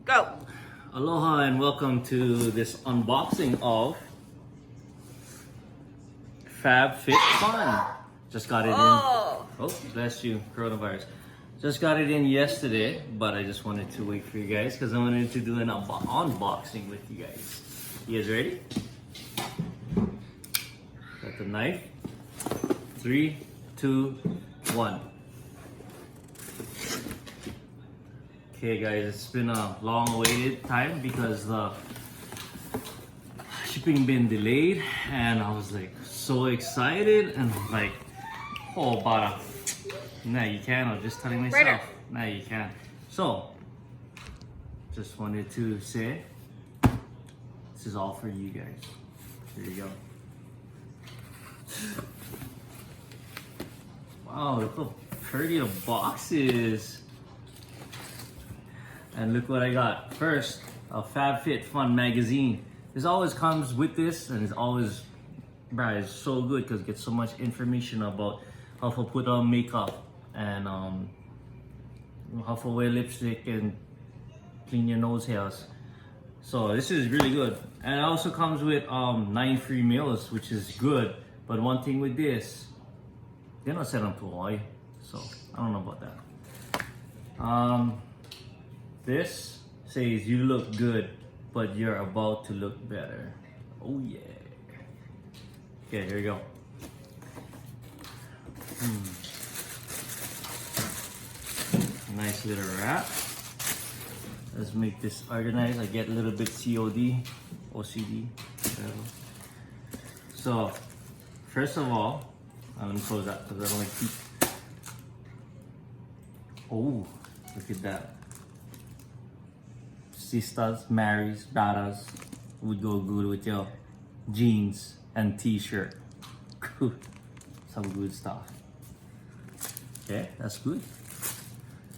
Go. Aloha and welcome to this unboxing of FabFit Fun. Just got it in. Oh, bless you, coronavirus. Just got it in yesterday, but I just wanted to wait for you guys because I wanted to do an unboxing with you guys. You guys ready? Got the knife. 3, 2, 1. Okay guys, it's been a long awaited time because the shipping been delayed and I was like so excited and like, oh but nah you can't, I was just telling myself, Right. nah you can't. So, just wanted to say, this is all for you guys. Here you go. Wow, look how pretty the box is. And look what I got. First, a FabFit Fun magazine. This always comes with this, and it's always, bruh, it's so good because it gets so much information about how to put on makeup and how to wear lipstick and clean your nose hairs. So this is really good. And it also comes with 9 free meals, which is good. But one thing with this, they're not set up to oil, so I don't know about that. This says you look good, but you're about to look better. Oh yeah. Okay, here we go. Nice little wrap. Let's make this organized. I get a little bit OCD, whatever. So, first of all, let me close that because I don't like to keep. Oh, look at that. Sisters, Marys, brothers would go good with your jeans and t-shirt. Some good stuff. Okay, that's good.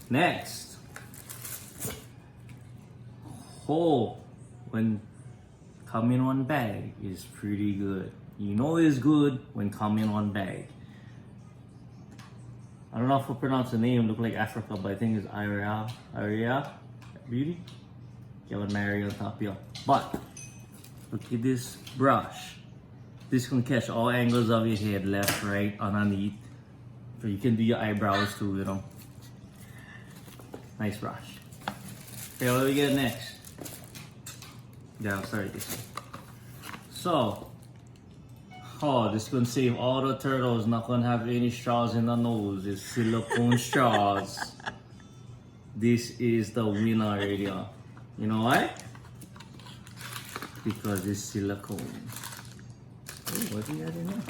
Next. Oh, when come in one bag is pretty good. You know it's good when come in one bag. I don't know if I pronounce the name, look like Africa, but I think it's Aria Beauty. With Mary on top here. But look at this brush. This can catch all angles of your head, left, right, underneath. So you can do your eyebrows too, you know. Nice brush. Okay, what do we get next? Yeah, I'll start this one. So, oh, this gonna save all the turtles. Not gonna have any straws in the nose. It's silicone straws. This is the winner right here. You know why? Because it's silicone. Oh, what do you got in there?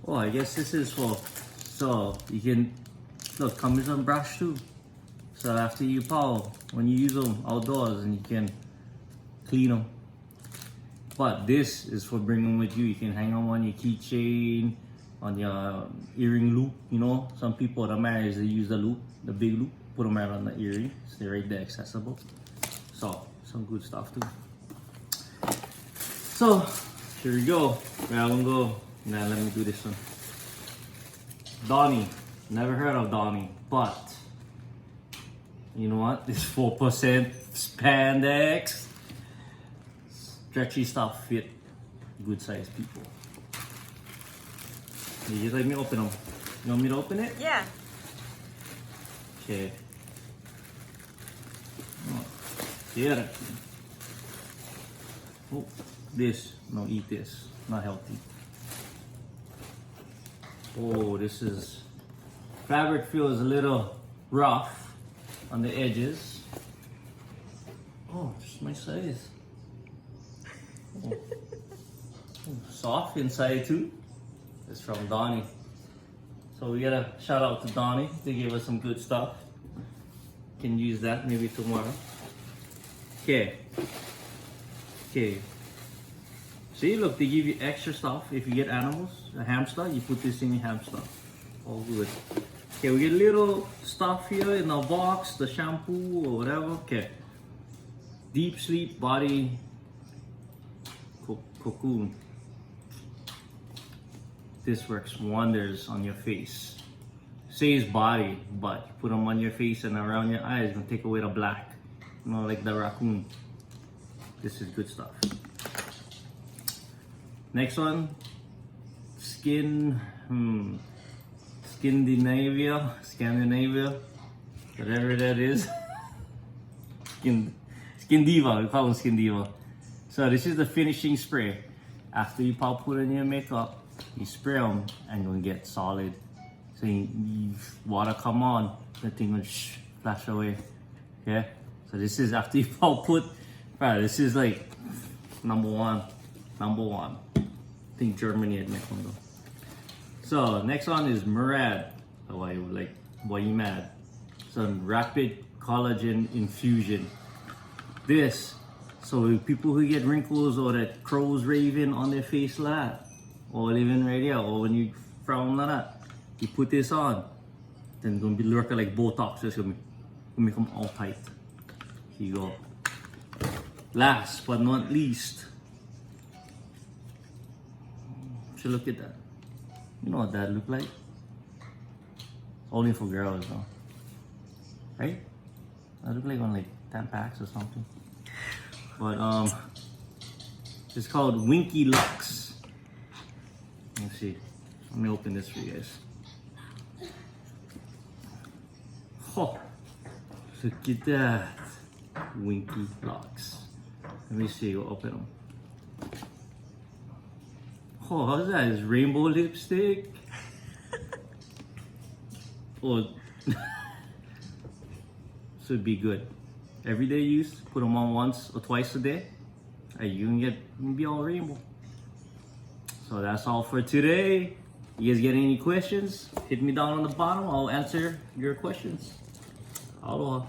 Oh, I guess this is for, so you can, look, come with some brush too. So after you power, when you use them outdoors and you can clean them. But this is for bringing with you. You can hang them on your keychain, on your earring loop. You know, some people that are married, they use the loop, the big loop. Put them right on the earring, so they're right there accessible. So, some good stuff too. So, here we go. Now I'm gonna go. Now let me do this one. Donnie. Never heard of Donnie, but you know what? This 4% spandex. Stretchy stuff fit good sized people. You just let me open them. You want me to open it? Yeah. Okay. Here. Oh, this. No, eat this. Not healthy. Oh, this is. Fabric feels a little rough on the edges. Oh, just my size. Oh. Oh, soft inside too. It's from Donnie. So we gotta shout out to Donnie. They gave us some good stuff. Can use that maybe tomorrow. Okay. Okay. See, look, they give you extra stuff. If you get animals, a hamster, you put this in your hamster. All good. Okay, we get little stuff here in the box, the shampoo or whatever. Okay. Deep sleep body cocoon. This works wonders on your face. says body, but you put them on your face and around your eyes, gonna take away the black. You know, like the raccoon. This is good stuff. Next one, Scandinavia, whatever that is. Skin Diva, we call them Skin Diva. So this is the finishing spray. After you put on your makeup, you spray them and you're gonna get solid. So you water come on, the thing will flash away. Okay? So this is after you put, right, this is like number one. I think Germany had next one though. So next one is Murad. Oh, why you mad? Some rapid collagen infusion. This, so people who get wrinkles or that crows raving on their face like, or even right here, or when you frown like that, you put this on, then it's gonna be looking like Botox. It's gonna make them all tight. Here you go. Last but not least, should look at that. You know what that look like? Only for girls though. Right? That look like on like 10 packs or something. But it's called Winky Lux. Let's see. Let me open this for you guys. Oh, look at that. Winky Lux. Let me see, we'll open them. Oh, how's that? It's rainbow lipstick. Oh, should be good. Everyday use, put them on once or twice a day. You can be all rainbow. So that's all for today. You guys get any questions? Hit me down on the bottom. I'll answer your questions. Aloha.